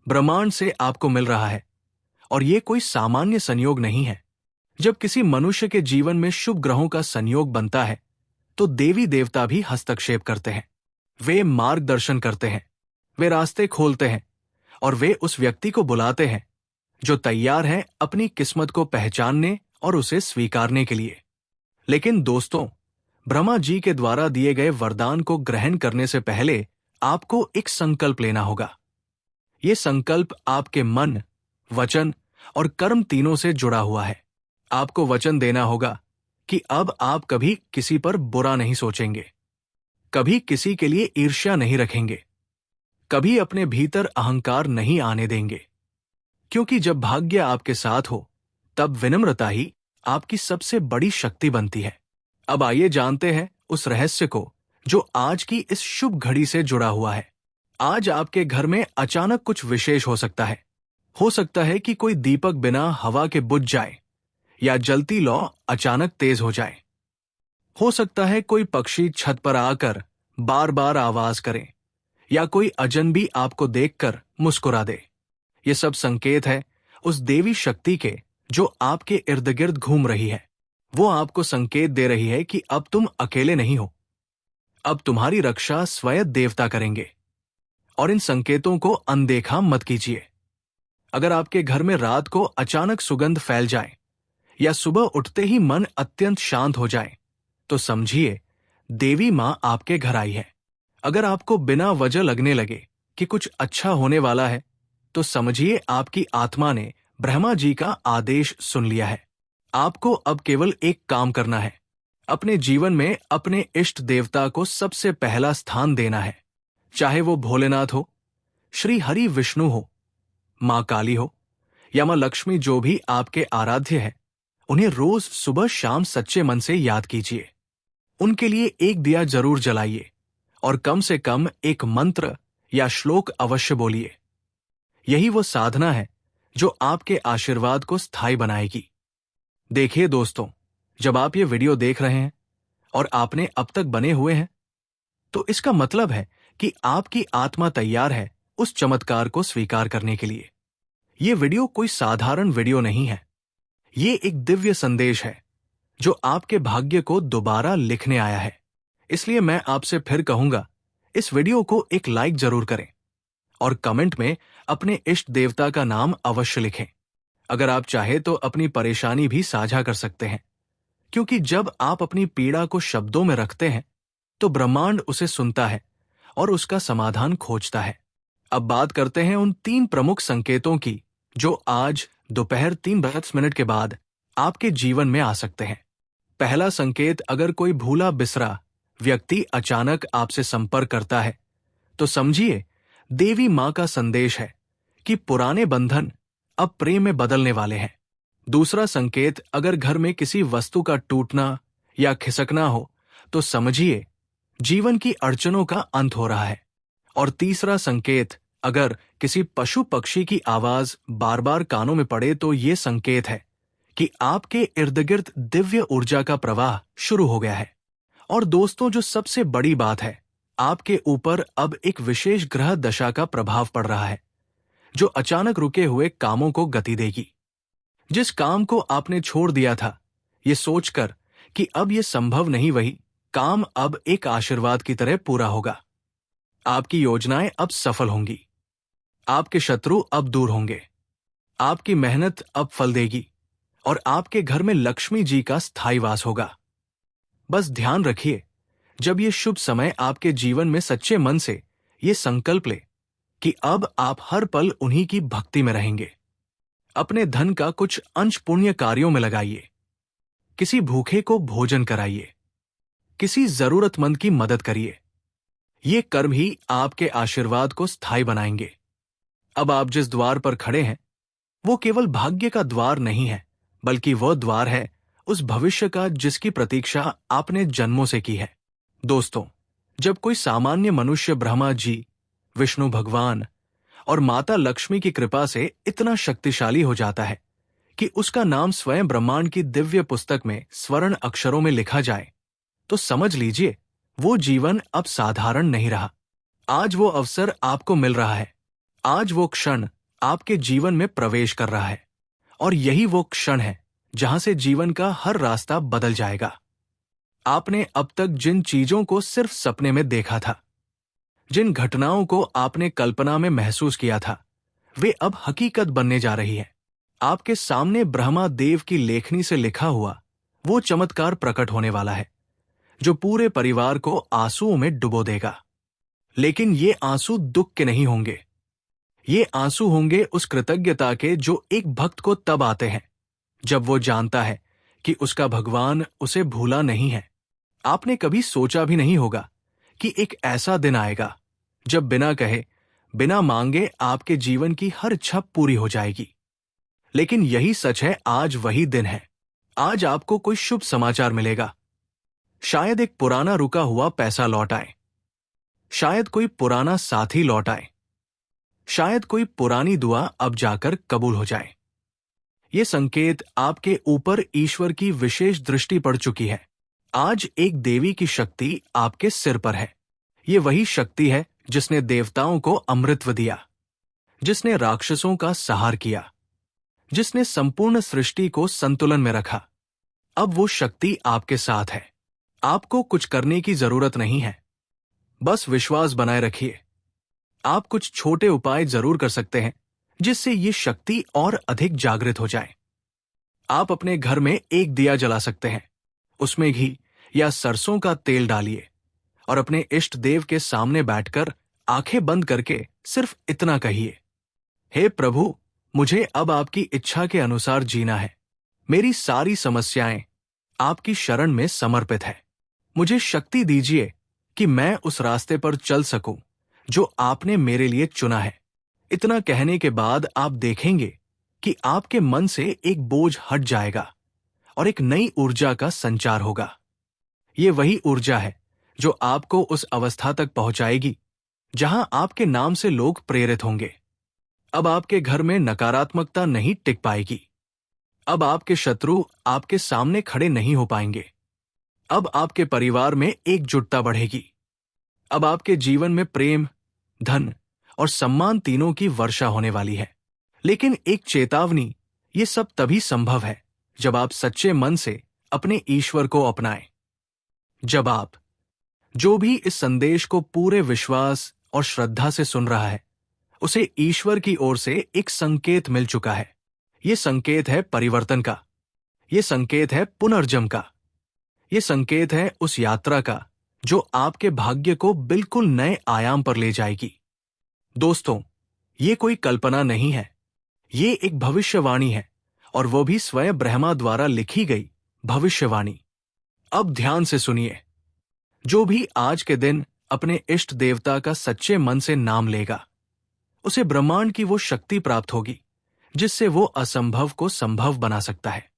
ब्रह्मांड से आपको मिल रहा है। और ये कोई सामान्य संयोग नहीं है। जब किसी मनुष्य के जीवन में शुभ ग्रहों का संयोग बनता है तो देवी देवता भी हस्तक्षेप करते हैं। वे मार्गदर्शन करते हैं, वे रास्ते खोलते हैं और वे उस व्यक्ति को बुलाते हैं जो तैयार है अपनी किस्मत को पहचानने और उसे स्वीकारने के लिए। लेकिन दोस्तों, ब्रह्मा जी के द्वारा दिए गए वरदान को ग्रहण करने से पहले आपको एक संकल्प लेना होगा। ये संकल्प आपके मन, वचन और कर्म तीनों से जुड़ा हुआ है। आपको वचन देना होगा कि अब आप कभी किसी पर बुरा नहीं सोचेंगे, कभी किसी के लिए ईर्ष्या नहीं रखेंगे, कभी अपने भीतर अहंकार नहीं आने देंगे। क्योंकि जब भाग्य आपके साथ हो तब विनम्रता ही आपकी सबसे बड़ी शक्ति बनती है। अब आइए जानते हैं उस रहस्य को जो आज की इस शुभ घड़ी से जुड़ा हुआ है। आज आपके घर में अचानक कुछ विशेष हो सकता है। हो सकता है कि कोई दीपक बिना हवा के बुझ जाए या जलती लौ अचानक तेज हो जाए। हो सकता है कोई पक्षी छत पर आकर बार बार आवाज करे या कोई अजनबी आपको देखकर मुस्कुरा दे। ये सब संकेत है उस देवी शक्ति के जो आपके इर्द गिर्द घूम रही है। वो आपको संकेत दे रही है कि अब तुम अकेले नहीं हो, अब तुम्हारी रक्षा स्वयं देवता करेंगे। और इन संकेतों को अनदेखा मत कीजिए। अगर आपके घर में रात को अचानक सुगंध फैल जाए या सुबह उठते ही मन अत्यंत शांत हो जाए तो समझिए देवी मां आपके घर आई है। अगर आपको बिना वजह लगने लगे कि कुछ अच्छा होने वाला है तो समझिए आपकी आत्मा ने ब्रह्मा जी का आदेश सुन लिया है। आपको अब केवल एक काम करना है, अपने जीवन में अपने इष्ट देवता को सबसे पहला स्थान देना है। चाहे वो भोलेनाथ हो, श्री हरि विष्णु हो, मां काली हो या मां लक्ष्मी, जो भी आपके आराध्य है, उन्हें रोज सुबह शाम सच्चे मन से याद कीजिए। उनके लिए एक दिया जरूर जलाइए और कम से कम एक मंत्र या श्लोक अवश्य बोलिए। यही वो साधना है जो आपके आशीर्वाद को स्थायी बनाएगी। देखिए दोस्तों, जब आप ये वीडियो देख रहे हैं और आपने अब तक बने हुए हैं तो इसका मतलब है कि आपकी आत्मा तैयार है उस चमत्कार को स्वीकार करने के लिए। ये वीडियो कोई साधारण वीडियो नहीं है, ये एक दिव्य संदेश है जो आपके भाग्य को दोबारा लिखने आया है। इसलिए मैं आपसे फिर कहूंगा, इस वीडियो को एक लाइक जरूर करें और कमेंट में अपने इष्ट देवता का नाम अवश्य लिखें। अगर आप चाहे तो अपनी परेशानी भी साझा कर सकते हैं, क्योंकि जब आप अपनी पीड़ा को शब्दों में रखते हैं तो ब्रह्मांड उसे सुनता है और उसका समाधान खोजता है। अब बात करते हैं उन 3 प्रमुख संकेतों की जो आज दोपहर 3:10 के बाद आपके जीवन में आ सकते हैं। पहला संकेत, अगर कोई भूला बिसरा व्यक्ति अचानक आपसे संपर्क करता है तो समझिए देवी मां का संदेश है कि पुराने बंधन अब प्रेम में बदलने वाले हैं। दूसरा संकेत, अगर घर में किसी वस्तु का टूटना या खिसकना हो तो समझिए जीवन की अड़चनों का अंत हो रहा है। और तीसरा संकेत, अगर किसी पशु पक्षी की आवाज बार बार कानों में पड़े तो ये संकेत है कि आपके इर्द गिर्द दिव्य ऊर्जा का प्रवाह शुरू हो गया है। और दोस्तों, जो सबसे बड़ी बात है, आपके ऊपर अब एक विशेष ग्रह दशा का प्रभाव पड़ रहा है जो अचानक रुके हुए कामों को गति देगी। जिस काम को आपने छोड़ दिया था ये सोचकर कि अब ये संभव नहीं, वही काम अब एक आशीर्वाद की तरह पूरा होगा। आपकी योजनाएं अब सफल होंगी, आपके शत्रु अब दूर होंगे, आपकी मेहनत अब फल देगी और आपके घर में लक्ष्मी जी का स्थायी वास होगा। बस ध्यान रखिए, जब ये शुभ समय आपके जीवन में सच्चे मन से ये संकल्प ले कि अब आप हर पल उन्हीं की भक्ति में रहेंगे। अपने धन का कुछ अंश पुण्य कार्यों में लगाइए, किसी भूखे को भोजन कराइए, किसी जरूरतमंद की मदद करिए। ये कर्म ही आपके आशीर्वाद को स्थायी बनाएंगे। अब आप जिस द्वार पर खड़े हैं वो केवल भाग्य का द्वार नहीं है, बल्कि वह द्वार है उस भविष्य का जिसकी प्रतीक्षा आपने जन्मों से की है। दोस्तों, जब कोई सामान्य मनुष्य ब्रह्मा जी, विष्णु भगवान और माता लक्ष्मी की कृपा से इतना शक्तिशाली हो जाता है कि उसका नाम स्वयं ब्रह्मांड की दिव्य पुस्तक में स्वर्ण अक्षरों में लिखा जाए, तो समझ लीजिए वो जीवन अब साधारण नहीं रहा। आज वो अवसर आपको मिल रहा है आज वो क्षण आपके जीवन में प्रवेश कर रहा है और यही वो क्षण है जहां से जीवन का हर रास्ता बदल जाएगा। आपने अब तक जिन चीजों को सिर्फ सपने में देखा था, जिन घटनाओं को आपने कल्पना में महसूस किया था, वे अब हकीकत बनने जा रही है। आपके सामने ब्रह्मा देव की लेखनी से लिखा हुआ वो चमत्कार प्रकट होने वाला है जो पूरे परिवार को आंसुओं में डुबो देगा। लेकिन ये आंसू दुख के नहीं होंगे, ये आंसू होंगे उस कृतज्ञता के जो एक भक्त को तब आते हैं जब वो जानता है कि उसका भगवान उसे भूला नहीं है। आपने कभी सोचा भी नहीं होगा कि एक ऐसा दिन आएगा जब बिना कहे, बिना मांगे आपके जीवन की हर इच्छा पूरी हो जाएगी। लेकिन यही सच है, आज वही दिन है। आज आपको कोई शुभ समाचार मिलेगा। शायद एक पुराना रुका हुआ पैसा लौट आए, शायद कोई पुराना साथी लौट आए, शायद कोई पुरानी दुआ अब जाकर कबूल हो जाए। ये संकेत आपके ऊपर ईश्वर की विशेष दृष्टि पड़ चुकी है। आज एक देवी की शक्ति आपके सिर पर है। ये वही शक्ति है जिसने देवताओं को अमृतत्व दिया, जिसने राक्षसों का संहार किया, जिसने संपूर्ण सृष्टि को संतुलन में रखा। अब वो शक्ति आपके साथ है। आपको कुछ करने की जरूरत नहीं है, बस विश्वास बनाए रखिए। आप कुछ छोटे उपाय जरूर कर सकते हैं जिससे ये शक्ति और अधिक जागृत हो जाए। आप अपने घर में एक दिया जला सकते हैं, उसमें घी या सरसों का तेल डालिए और अपने इष्ट देव के सामने बैठकर आंखें बंद करके सिर्फ इतना कहिए, हे प्रभु, मुझे अब आपकी इच्छा के अनुसार जीना है। मेरी सारी समस्याएं आपकी शरण में समर्पित है। मुझे शक्ति दीजिए कि मैं उस रास्ते पर चल सकूं जो आपने मेरे लिए चुना है। इतना कहने के बाद आप देखेंगे कि आपके मन से एक बोझ हट जाएगा और एक नई ऊर्जा का संचार होगा। ये वही ऊर्जा है जो आपको उस अवस्था तक पहुंचाएगी जहां आपके नाम से लोग प्रेरित होंगे। अब आपके घर में नकारात्मकता नहीं टिक पाएगी। अब आपके शत्रु आपके सामने खड़े नहीं हो पाएंगे। अब आपके परिवार में एकजुटता बढ़ेगी। अब आपके जीवन में प्रेम, धन और सम्मान तीनों की वर्षा होने वाली है। लेकिन एक चेतावनी, ये सब तभी संभव है जब आप सच्चे मन से अपने ईश्वर को अपनाएं। जब आप जो भी इस संदेश को पूरे विश्वास और श्रद्धा से सुन रहा है, उसे ईश्वर की ओर से एक संकेत मिल चुका है। ये संकेत है परिवर्तन का, ये संकेत है पुनर्जन्म का, ये संकेत है उस यात्रा का जो आपके भाग्य को बिल्कुल नए आयाम पर ले जाएगी। दोस्तों, ये कोई कल्पना नहीं है, ये एक भविष्यवाणी है, और वो भी स्वयं ब्रह्मा द्वारा लिखी गई भविष्यवाणी। अब ध्यान से सुनिए। जो भी आज के दिन अपने इष्ट देवता का सच्चे मन से नाम लेगा, उसे ब्रह्मांड की वो शक्ति प्राप्त होगी जिससे वो असंभव को संभव बना सकता है।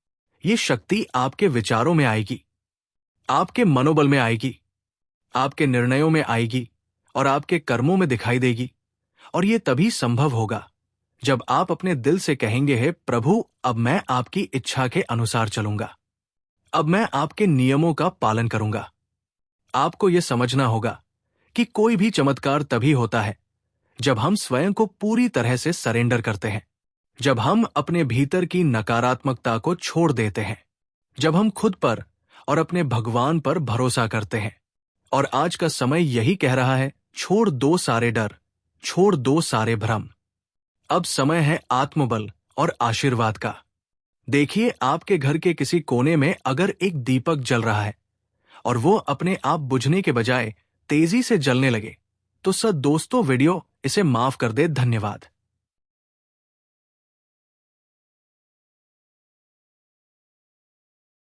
ये शक्ति आपके विचारों में आएगी, आपके मनोबल में आएगी, आपके निर्णयों में आएगी और आपके कर्मों में दिखाई देगी। और ये तभी संभव होगा जब आप अपने दिल से कहेंगे, हे प्रभु, अब मैं आपकी इच्छा के अनुसार चलूंगा, अब मैं आपके नियमों का पालन करूंगा। आपको यह समझना होगा कि कोई भी चमत्कार तभी होता है जब हम स्वयं को पूरी तरह से सरेंडर करते हैं, जब हम अपने भीतर की नकारात्मकता को छोड़ देते हैं, जब हम खुद पर और अपने भगवान पर भरोसा करते हैं। और आज का समय यही कह रहा है, छोड़ दो सारे डर, छोड़ दो सारे भ्रम। अब समय है आत्मबल और आशीर्वाद का। देखिए, आपके घर के किसी कोने में अगर एक दीपक जल रहा है और वो अपने आप बुझने के बजाय तेजी से जलने लगे, तो दोस्तों वीडियो इसे माफ कर दे। धन्यवाद।